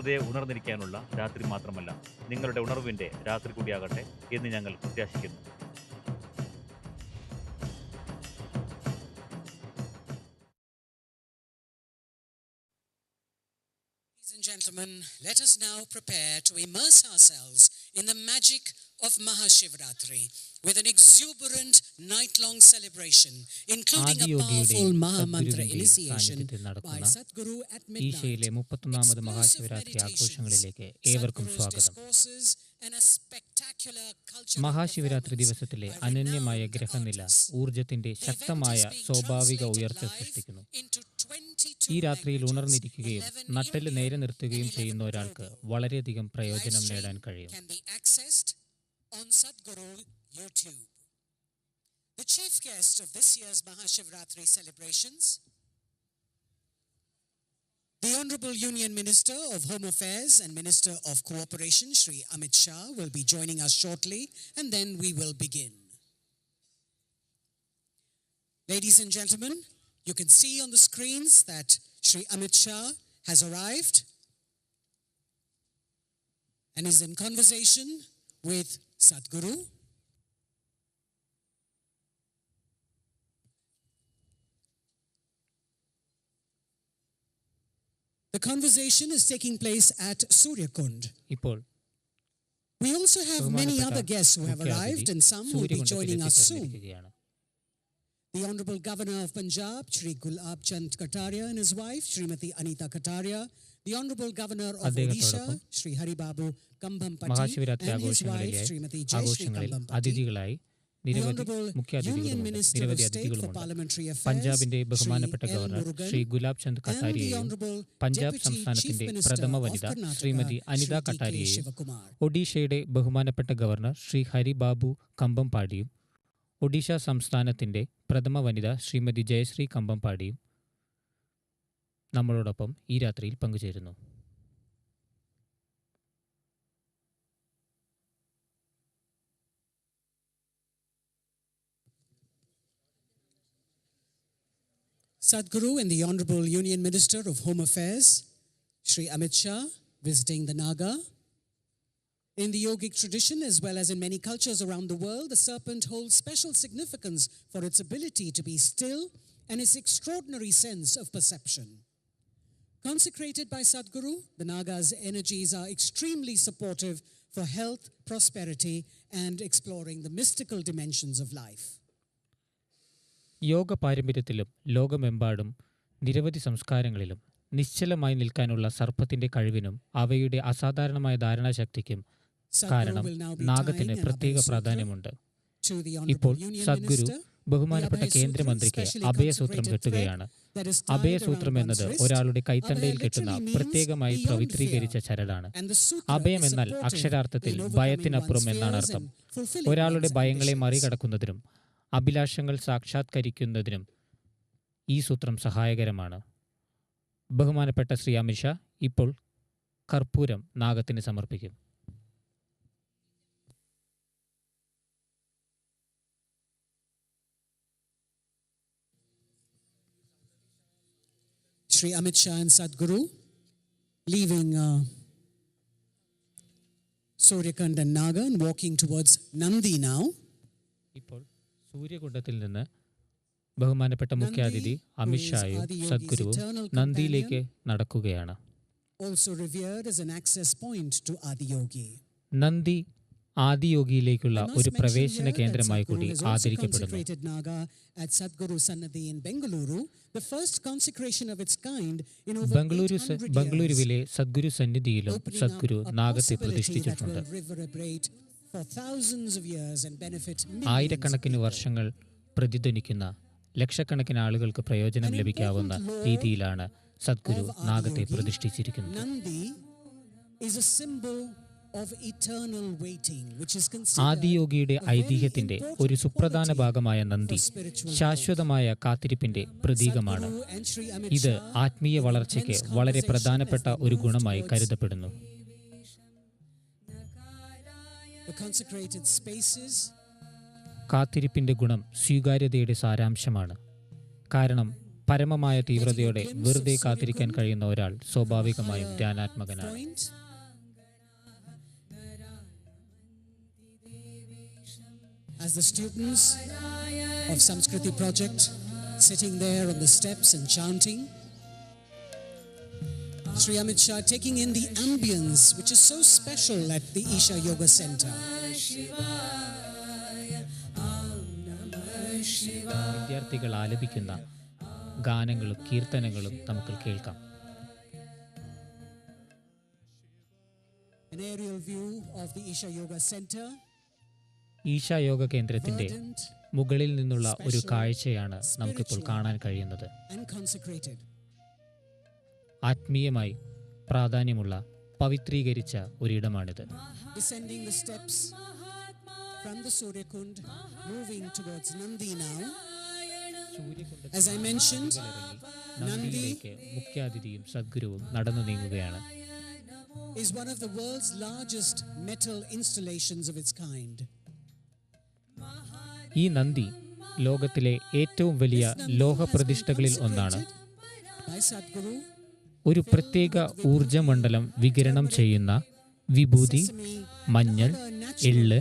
വെറുതെ ഉണർന്നിരിക്കാനുള്ള രാത്രി മാത്രമല്ല, നിങ്ങളുടെ ഉണർവിന്റെ രാത്രി കൂടിയാകട്ടെ എന്ന് ഞങ്ങൾ പ്രത്യാശിക്കുന്നു. Ladies and gentlemen, let us now prepare to immerse ourselves in the magic of Mahashivratri with an exuberant night-long celebration, including a ആദിയോഗിയുടെയും powerful Mahamantra സദ്ഗുരുവിന്റെയും initiation സാന്നിധ്യത്തിൽ by നടക്കുന്ന Sadhguru at midnight. ഈശയിലെ 31ാമത് മഹാശിവരാത്രി ആഘോഷങ്ങളിലേക്ക് ഏവർക്കും Sadhguru's സ്വാഗതം. discourses and a spectacular cultural Mahashivratri performance ദിവസത്തിലെ by അനന്യമായ renowned ഗ്രഹനില artists. ഊർജത്തിന്റെ The event ശക്തമായ is being സ്വാഭാവിക translated ഉയർച്ച live സൃഷ്ടിക്കുന്നു. into 22 ഈ രാത്രിയിൽ languages, ഉണർന്നിരിക്കുകയും 11 നട്ടെല്ല് നേരെ Indian നിർത്തുകയും and 11 ചെയ്യുന്ന ഒരാൾക്ക് global. വളരെയധികം Live പ്രയോജനം stream നേടാൻ കഴിയും. can be accessed on Sadhguru YouTube. The chief guest of this year's Mahashivratri celebrations, the Honorable Union Minister of Home Affairs and Minister of Cooperation, Shri Amit Shah, will be joining us shortly, and then we will begin. Ladies and gentlemen, you can see on the screens that Shri Amit Shah has arrived and is in conversation with Sadhguru. The conversation is taking place at Suryakund. ഇപ്പോൾ We also have many other guests who have arrived, മുഖ്യാതിഥി and some will be joining us soon. സൂര്യകുണ്ടത്തിലെത്തിച്ചേർന്നിരിക്കുകയാണ്. The Honorable Governor of Punjab, Shri Gulab Chand Kataria, and his wife, Srimati Anita Kataria. The Honorable Governor of Odisha, അദ്ദേഹത്തോടൊപ്പം Shri Haribabu Kambhampati, Mahashivratri and his wife, ആഘോഷങ്ങളിലെ Srimati Jayashree ആഘോഷങ്ങളിൽ Kambhampati. അതിഥികളായി The നിരവധി Honorable Union മുഖ്യാതിഥികളുമുണ്ട്, Minister of നിരവധി State for അതിഥികളുമുണ്ട്. Parliamentary Affairs, പഞ്ചാബിന്റെ Shri ബഹുമാനപ്പെട്ട L. Governor Murugan, Shri Gulab Chand and the കട്ടാരിയെയും Honorable പഞ്ചാബ് Deputy സംസ്ഥാനത്തിന്റെ Chief Minister പ്രഥമ of വനിത Karnataka, Shrimati Anita Shri T.K. കട്ടാരിയെയും Shivakumar. ഒഡീഷയുടെ ബഹുമാനപ്പെട്ട ഗവർണർ ശ്രീ ഹരിബാബു കമ്പംപാടിയും ഒഡീഷ സംസ്ഥാനത്തിന്റെ പ്രഥമ വനിത ശ്രീമതി ജയശ്രീ കമ്പംപാടിയും നമ്മളോടൊപ്പം ഈ രാത്രിയിൽ പങ്കുചേരുന്നു. Sadhguru and the Honorable Union Minister of Home Affairs, Shri Amit Shah, visiting the Naga. In the yogic tradition, as well as in many cultures around the world, the serpent holds special significance for its ability to be still and its extraordinary sense of perception. Consecrated by Sadhguru, the Naga's energies are extremely supportive for health, prosperity, and exploring the mystical dimensions of life. Yoga പാരമ്പര്യത്തിലും ലോകമെമ്പാടും നിരവധി സംസ്കാരങ്ങളിലും നിശ്ചലമായി നിൽക്കാനുള്ള സർപ്പത്തിന്റെ കഴിവിനും അവയുടെ അസാധാരണമായ ധാരണാശക്തിക്കും കാരണം നാഗത്തിന് പ്രത്യേക പ്രാധാന്യമുണ്ട്. ഇപ്പോൾ സദ്ഗുരു ബഹുമാനപ്പെട്ട കേന്ദ്രമന്ത്രിക്ക് അഭയസൂത്രം കെട്ടുകയാണ്. അഭയസൂത്രം എന്നത് ഒരാളുടെ കൈത്തണ്ടയിൽ കെട്ടുന്ന പ്രത്യേകമായി പവിത്രീകരിച്ച ചരടാണ്. അഭയം എന്നാൽ അക്ഷരാർത്ഥത്തിൽ ഭയത്തിനപ്പുറം എന്നാണ് അർത്ഥം. ഒരാളുടെ ഭയങ്ങളെ മറികടക്കുന്നതിനും അഭിലാഷങ്ങൾ സാക്ഷാത്കരിക്കുന്നതിനും ഈ സൂത്രം സഹായകരമാണ്. ബഹുമാനപ്പെട്ട ശ്രീ അമിത്ഷാ ഇപ്പോൾ കർപ്പൂരം നാഗത്തിന് സമർപ്പിക്കും. Shri Amit Shah and Sadhguru leaving Suryakund and Naga and walking towards Nandi now. ഇപ്പോൾ സൂര്യകുണ്ടത്തിൽ നിന്ന് ബഹുമാനപ്പെട്ട മുഖ്യാതിഥി അമിത്ഷായും സദ്ഗുരുവും നന്ദിയിലേക്ക് നടക്കുകയാണ്. Also revered as an access point to Adiyogi. നന്ദി ആദിയോഗിയിലേക്കുള്ള ഒരു പ്രവേശന കേന്ദ്രമായി കൂടി ആദരിക്കപ്പെടുന്നു. ബംഗളൂരുവിലെ സദ്ഗുരു സന്നിധിയിലും സദ്ഗുരു നാഗത്തെ പ്രതിഷ്ഠിച്ചിട്ടുണ്ട്. ആയിരക്കണക്കിന് വർഷങ്ങൾ പ്രതിധ്വനിക്കുന്ന ലക്ഷക്കണക്കിന് ആളുകൾക്ക് പ്രയോജനം ലഭിക്കാവുന്ന രീതിയിലാണ് സദ്ഗുരു നാഗത്തെ പ്രതിഷ്ഠിച്ചിരിക്കുന്നത്. ആദിയോഗിയുടെ ഐതിഹ്യത്തിന്റെ ഒരു സുപ്രധാന ഭാഗമായ നന്ദി ശാശ്വതമായ കാത്തിരിപ്പിന്റെ പ്രതീകമാണ്. ഇത് ആത്മീയ വളർച്ചയ്ക്ക് വളരെ പ്രധാനപ്പെട്ട ഒരു ഗുണമായി കരുതപ്പെടുന്നു. കാത്തിരിപ്പിന്റെ ഗുണം സ്വീകാര്യതയുടെ സാരാംശമാണ്. കാരണം പരമമായ തീവ്രതയോടെ വെറുതെ കാത്തിരിക്കാൻ കഴിയുന്ന ഒരാൾ സ്വാഭാവികമായും ധ്യാനാത്മകനാണ്. Point. As the students of Samskriti project sitting there on the steps and chanting, Sri Amit Shah taking in the ambience which is so special at the Isha Yoga Center. വിദ്യാർത്ഥികൾ ആലപിക്കുന്ന ഗാനങ്ങളും കീർത്തനങ്ങളും നമുക്ക് കേൾക്കാം. An aerial view of the Isha Yoga Center. ഈശ യോഗ കേന്ദ്രത്തിന്റെ Verdant മുകളിൽ നിന്നുള്ള ഒരു കാഴ്ചയാണ് നമുക്കിപ്പോൾ കാണാൻ കഴിയുന്നത്. and consecrated. ആത്മീയമായി പ്രാധാന്യമുള്ള പവിത്രീകരിച്ച ഒരിടമാണിത്. Descending the steps from the Surya Kund, moving towards Nandi now. As I mentioned, നന്ദിയിലേക്ക് മുഖ്യാതിഥിയും സദ്ഗുരുവും നടന്നു നീങ്ങുകയാണ്. is one of the world's largest metal installations of its kind. ഈ നന്ദി ലോകത്തിലെ ഏറ്റവും വലിയ ലോഹപ്രതിഷ്ഠകളിൽ ഒന്നാണ്. By Sadhguru, ഒരു പ്രത്യേക ഊർജമണ്ഡലം വികിരണം ചെയ്യുന്ന വിഭൂതി, മഞ്ഞൾ, എള്ള്,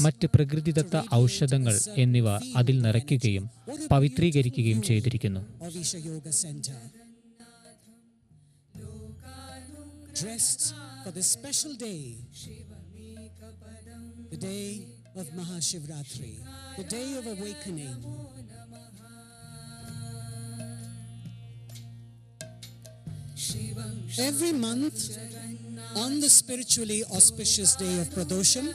മറ്റ് പ്രകൃതിദത്ത ഔഷധങ്ങൾ എന്നിവ അതിൽ നിറയ്ക്കുകയും പവിത്രീകരിക്കുകയും ചെയ്തിരിക്കുന്നു. of Isha Yoga Center. Dressed for this special day, the day of Mahashivratri, the day of awakening. Every month, on the spiritually auspicious day of Pradosham,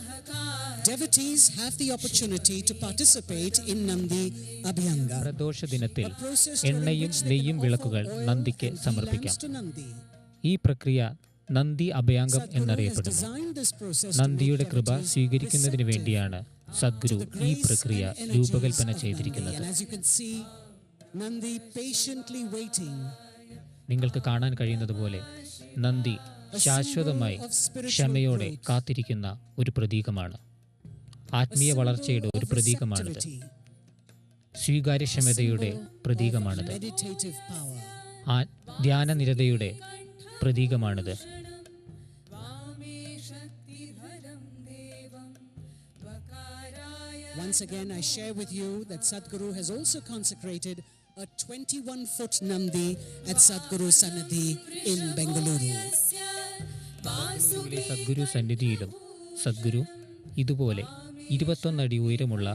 devotees have the opportunity to participate in Nandi Abhyanga, പ്രദോഷ ദിനത്തിൽ a process എണ്ണയും നെയ്യും വിളക്കുകൾ നന്ദിക്ക് സമർപ്പിക്കാം. to Nandi. ഈ പ്രക്രിയ നന്ദി അഭയാംഗം Sadhguru has എന്നറിയപ്പെടുന്നു. designed this process to നന്ദിയുടെ make കൃപ devotees സ്വീകരിക്കുന്നതിന് receptive വേണ്ടിയാണ് സദ്ഗുരു to the ഈ grace പ്രക്രിയ and energies രൂപകൽപ്പന of Nandi. ചെയ്തിരിക്കുന്നത്. And as you can see, Nandi patiently waiting, നിങ്ങൾക്ക് കാണാൻ കഴിയുന്നത് പോലെ നന്ദി ശാശ്വതമായി ക്ഷമയോടെ കാത്തിരിക്കുന്ന ഒരു പ്രതീകമാണ്. ആത്മീയ വളർച്ചയുടെ ഒരു പ്രതീകമാണിത്. സ്വീകാര്യക്ഷമതയുടെ പ്രതീകമാണിത്. meditative power. ധ്യാനനിരതയുടെ പ്രതീകമാണിത്. Once again, I share with you that Sadhguru has also consecrated a 21-foot Nandi at Sadhguru Sannadhi in Bengaluru. ബംഗളൂരുവിലെ സദ്ഗുരു സന്നിധിയിലും സദ്ഗുരു ഇതുപോലെ 21 അടി ഉയരമുള്ള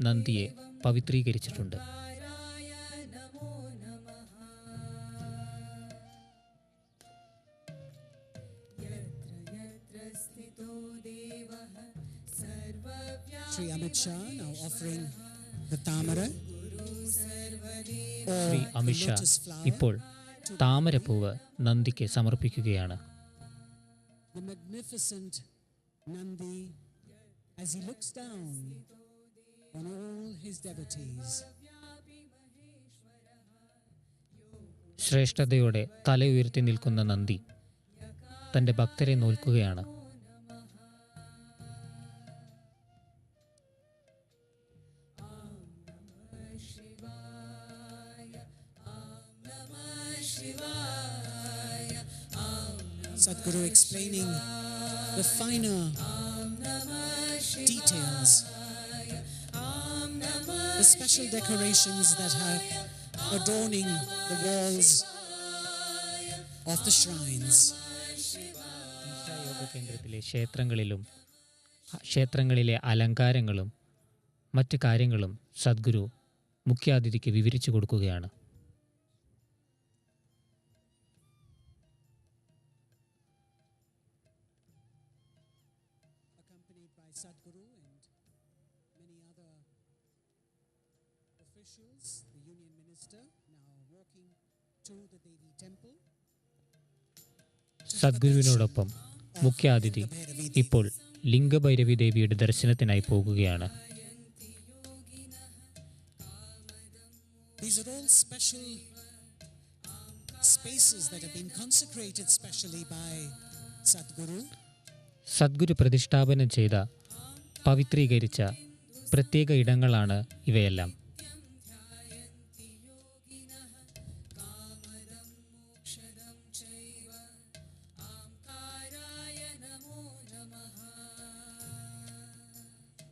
നന്ദിയെ പവിത്രീകരിച്ചിട്ടുണ്ട്. Sri Amit Shah now offering the Tamara or Shri the Amit Shah lotus flower, ഇപ്പോൾ താമരപ്പൂവ് നന്ദിക്ക് സമർപ്പിക്കുകയാണ്. the magnificent Nandi as he looks down on all his devotees. ശ്രേഷ്ഠതയോടെ തല ഉയർത്തി നിൽക്കുന്ന നന്ദി തൻ്റെ ഭക്തരെ നോക്കുകയാണ്. Sadhguru explaining the finer details, the special decorations that are adorning the walls of the shrines. Yoga കേന്ദ്രത്തിലെ ക്ഷേത്രങ്ങളിലെ അലങ്കാരങ്ങളും മറ്റ് കാര്യങ്ങളും സദ്ഗുരു മുഖ്യാതിഥിക്ക് വിവരിച്ചു കൊടുക്കുകയാണ്. Accompanied by Sadhguru and many other officials, the Union Minister now walking to the Devi Temple. സദ്ഗുരുവിനോടൊപ്പം മുഖ്യാതിഥി ഇപ്പോൾ ലിംഗഭൈരവി ദേവിയുടെ ദർശനത്തിനായി പോകുകയാണ്. These are all special spaces that have been consecrated specially by Sadhguru. Sadhguru പ്രതിഷ്ഠാപനം ചെയ്ത പവിത്രീകരിച്ച പ്രത്യേക ഇടങ്ങളാണ് ഇവയെല്ലാം.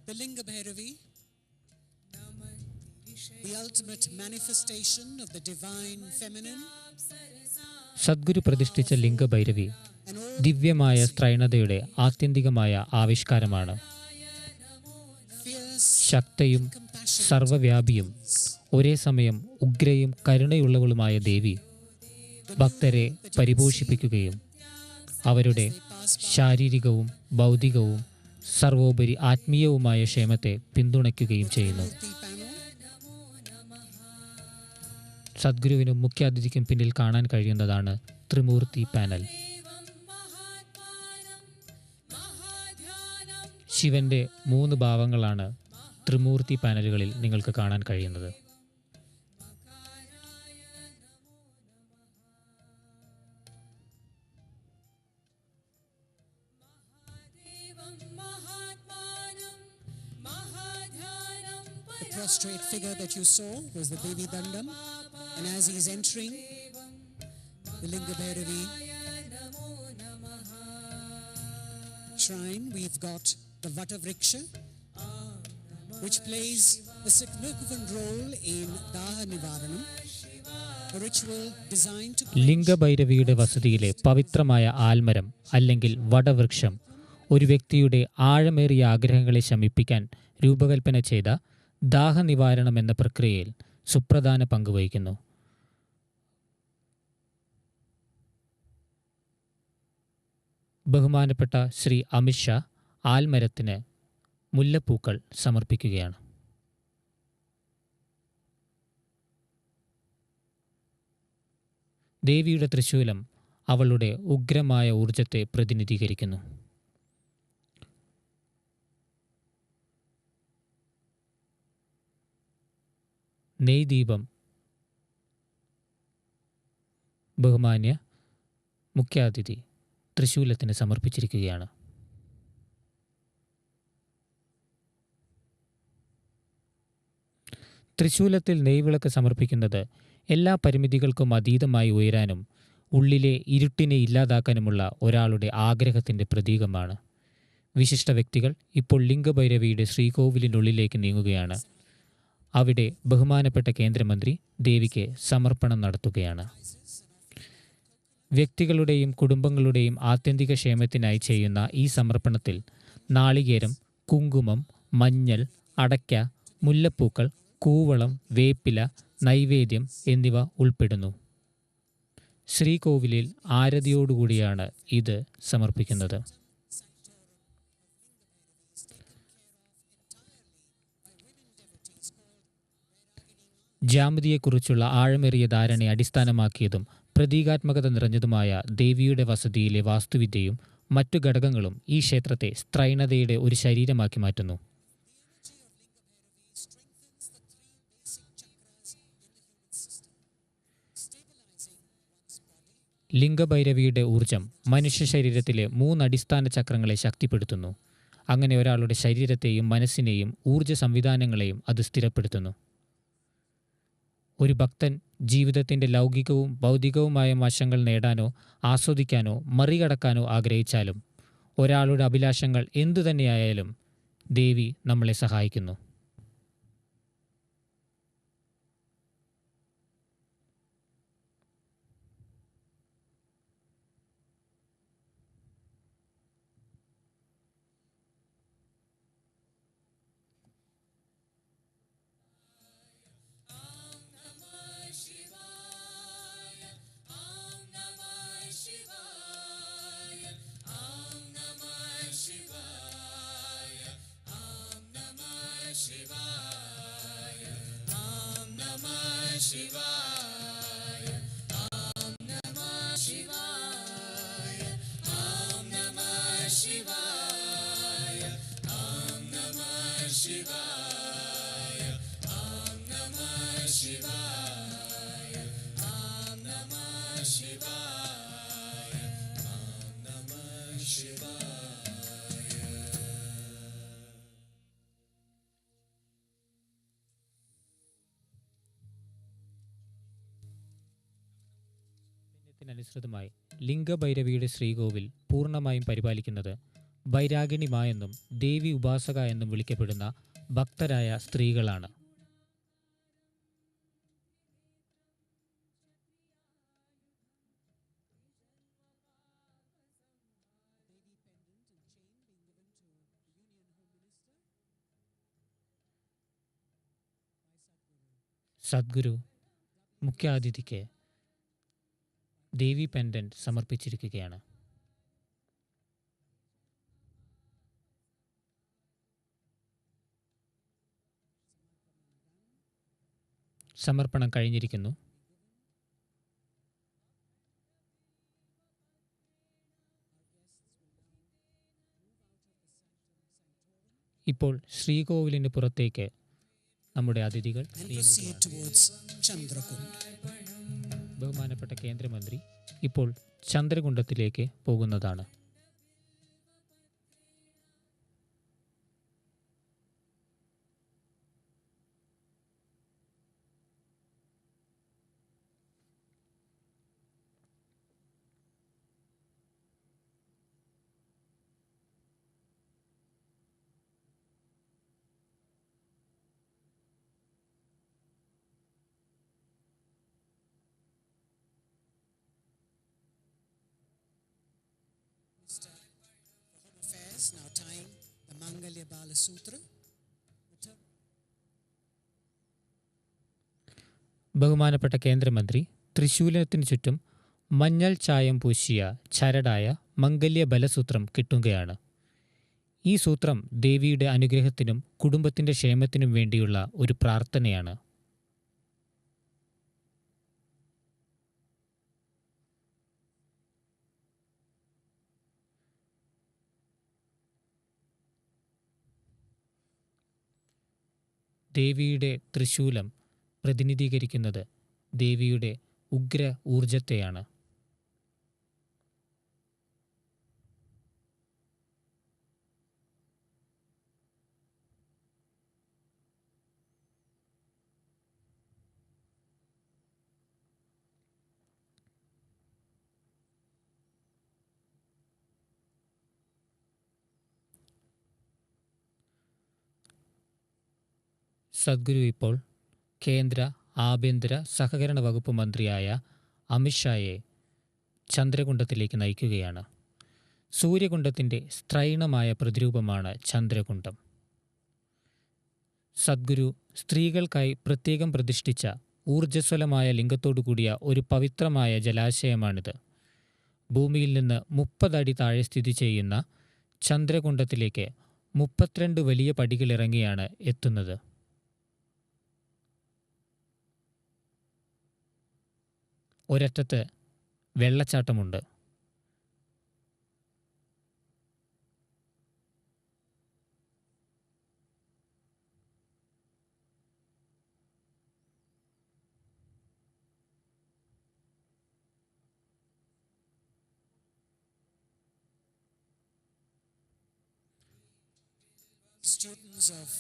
The Linga Bhairavi, the ultimate manifestation of the divine feminine, Sadhguru പ്രതിഷ്ഠിച്ച ലിംഗഭൈരവി and all ദിവ്യമായ സ്ത്രൈണതയുടെ ആത്യന്തികമായ ആവിഷ്കാരമാണ്. fierce ശക്തയും compassion സർവവ്യാപിയും ഒരേ സമയം ഉഗ്രയും കരുണയുള്ളവളുമായ ദേവി ഭക്തരെ പരിപോഷിപ്പിക്കുകയും അവരുടെ ശാരീരികവും ഭൗതികവും സർവോപരി ആത്മീയവുമായ ക്ഷേമത്തെ പിന്തുണയ്ക്കുകയും ചെയ്യുന്നു. Murti panel, സദ്ഗുരുവിനും മുഖ്യാതിഥിക്കും പിന്നിൽ കാണാൻ കഴിയുന്നതാണ് ത്രിമൂർത്തി പാനൽ. ശിവന്റെ 3 ഭാവങ്ങളാണ് ത്രിമൂർത്തി പാനലുകളിൽ നിങ്ങൾക്ക് കാണാൻ കഴിയുന്നത്. the prostrate figure that you saw was the Devi Dandam, and as he is entering the Linga Bhairavi shrine, we've got the Vata Vriksha, which plays a significant role in Daha Nivaranam, a ritual designed to ലിംഗഭൈരവിയുടെ വസതിയിലെ പവിത്രമായ ആൽമരം അല്ലെങ്കിൽ വടവൃക്ഷം ഒരു വ്യക്തിയുടെ ആഴമേറിയ ആഗ്രഹങ്ങളെ ശമിപ്പിക്കാൻ രൂപകൽപ്പന ചെയ്ത ദാഹനിവാരണം എന്ന പ്രക്രിയയിൽ സുപ്രധാന പങ്ക് വഹിക്കുന്നു. ബഹുമാനപ്പെട്ട ശ്രീ അമിത് ഷാ ആൽമരത്തിന് മുല്ലപ്പൂക്കൾ സമർപ്പിക്കുകയാണ്. ദേവിയുടെ ത്രിശൂലം അവളുടെ ഉഗ്രമായ ഊർജത്തെ പ്രതിനിധീകരിക്കുന്നു. നെയ്ദീപം ബഹുമാന്യ മുഖ്യാതിഥി ത്രിശൂലത്തിന് സമർപ്പിച്ചിരിക്കുകയാണ്. ത്രിശൂലത്തിൽ നെയ്വിളക്ക് സമർപ്പിക്കുന്നത് എല്ലാ പരിമിതികൾക്കും അതീതമായി ഉയരാനും ഉള്ളിലെ ഇരുട്ടിനെ ഇല്ലാതാക്കാനുമുള്ള ഒരാളുടെ ആഗ്രഹത്തിൻ്റെ പ്രതീകമാണ്. വിശിഷ്ട വ്യക്തികൾ ഇപ്പോൾ ലിംഗഭൈരവിയുടെ ശ്രീകോവിലിനുള്ളിലേക്ക് നീങ്ങുകയാണ്. അവിടെ ബഹുമാനപ്പെട്ട കേന്ദ്രമന്ത്രി ദേവിക്ക് സമർപ്പണം നടത്തുകയാണ്. വ്യക്തികളുടെയും കുടുംബങ്ങളുടെയും ആത്യന്തിക ക്ഷേമത്തിനായി ചെയ്യുന്ന ഈ സമർപ്പണത്തിൽ നാളികേരം, കുങ്കുമം, മഞ്ഞൾ, അടയ്ക്ക, മുല്ലപ്പൂക്കൾ, കൂവളം, വേപ്പില, നൈവേദ്യം എന്നിവ ഉൾപ്പെടുന്നു. ശ്രീകോവിലിൽ ആരതിയോടുകൂടിയാണ് ഇത് സമർപ്പിക്കുന്നത്. ജാമിതിയെക്കുറിച്ചുള്ള ആഴമേറിയ ധാരണയെ അടിസ്ഥാനമാക്കിയതും പ്രതീകാത്മകത നിറഞ്ഞതുമായ ദേവിയുടെ വസതിയിലെ വാസ്തുവിദ്യയും മറ്റു ഘടകങ്ങളും ഈ ക്ഷേത്രത്തെ സ്ത്രൈണതയുടെ ഒരു ശരീരമാക്കി മാറ്റുന്നു. ലിംഗഭൈരവിയുടെ ഊർജം മനുഷ്യ ശരീരത്തിലെ 3 അടിസ്ഥാന ചക്രങ്ങളെ ശക്തിപ്പെടുത്തുന്നു. അങ്ങനെ ഒരാളുടെ ശരീരത്തെയും മനസ്സിനെയും ഊർജ സംവിധാനങ്ങളെയും അത് സ്ഥിരപ്പെടുത്തുന്നു. ഒരു ഭക്തൻ ജീവിതത്തിൻ്റെ ലൗകികവും ഭൗതികവുമായ വശങ്ങൾ നേടാനോ ആസ്വദിക്കാനോ മറികടക്കാനോ ആഗ്രഹിച്ചാലും ഒരാളുടെ അഭിലാഷങ്ങൾ എന്തുതന്നെയായാലും ദേവി നമ്മളെ സഹായിക്കുന്നു. അനുസൃതമായി ലിംഗഭൈരവിയുടെ ശ്രീകോവിൽ പൂർണ്ണമായും പരിപാലിക്കുന്നത് ബൈരാഗിണിമ എന്നും ദേവി ഉപാസക എന്നും വിളിക്കപ്പെടുന്ന ഭക്തരായ സ്ത്രീകളാണ്. സദ്ഗുരു മുഖ്യാതിഥിക്ക് ദേവി പെൻഡന്റ് സമർപ്പിച്ചിരിക്കുകയാണ്. സമർപ്പണം കഴിഞ്ഞിരിക്കുന്നു. ഇപ്പോൾ ശ്രീകോവിലിന് പുറത്തേക്ക് നമ്മുടെ അതിഥികൾ and proceed towards Chandrakund. ബഹുമാനപ്പെട്ട കേന്ദ്രമന്ത്രി ഇപ്പോൾ ചന്ദ്രകുണ്ടത്തിലേക്ക് പോകുന്നതാണ്. Home Affairs now tying the Mangalya Bala Sutra. ബഹുമാനപ്പെട്ട കേന്ദ്രമന്ത്രി തൃശൂലത്തിന് ചുറ്റും മഞ്ഞൾ ചായം പൂശിയ ചരടായ മംഗല്യ ബലസൂത്രം കിട്ടുകയാണ്. ഈ സൂത്രം ദേവിയുടെ അനുഗ്രഹത്തിനും കുടുംബത്തിൻ്റെ ക്ഷേമത്തിനും വേണ്ടിയുള്ള ഒരു പ്രാർത്ഥനയാണ്. ദേവിയുടെ തൃശൂലം പ്രതിനിധീകരിക്കുന്നത് ദേവിയുടെ ഉഗ്ര ഊർജത്തെയാണ്. സദ്ഗുരു ഇപ്പോൾ കേന്ദ്ര ആഭ്യന്തര സഹകരണ വകുപ്പ് മന്ത്രിയായ അമിത്ഷായെ ചന്ദ്രകുണ്ടത്തിലേക്ക് നയിക്കുകയാണ്. സൂര്യകുണ്ടത്തിൻ്റെ സ്ത്രൈണമായ പ്രതിരൂപമാണ് ചന്ദ്രകുണ്ടം. സദ്ഗുരു സ്ത്രീകൾക്കായി പ്രത്യേകം പ്രതിഷ്ഠിച്ച ഊർജ്ജസ്വലമായ ലിംഗത്തോടു കൂടിയ ഒരു പവിത്രമായ ജലാശയമാണിത്. ഭൂമിയിൽ നിന്ന് 30 അടി താഴെ സ്ഥിതി ചെയ്യുന്ന ചന്ദ്രകുണ്ടത്തിലേക്ക് 32 വലിയ പടികളിറങ്ങിയാണ് എത്തുന്നത്. ഒരറ്റത്ത് വെള്ളച്ചാട്ടമുണ്ട്. Students of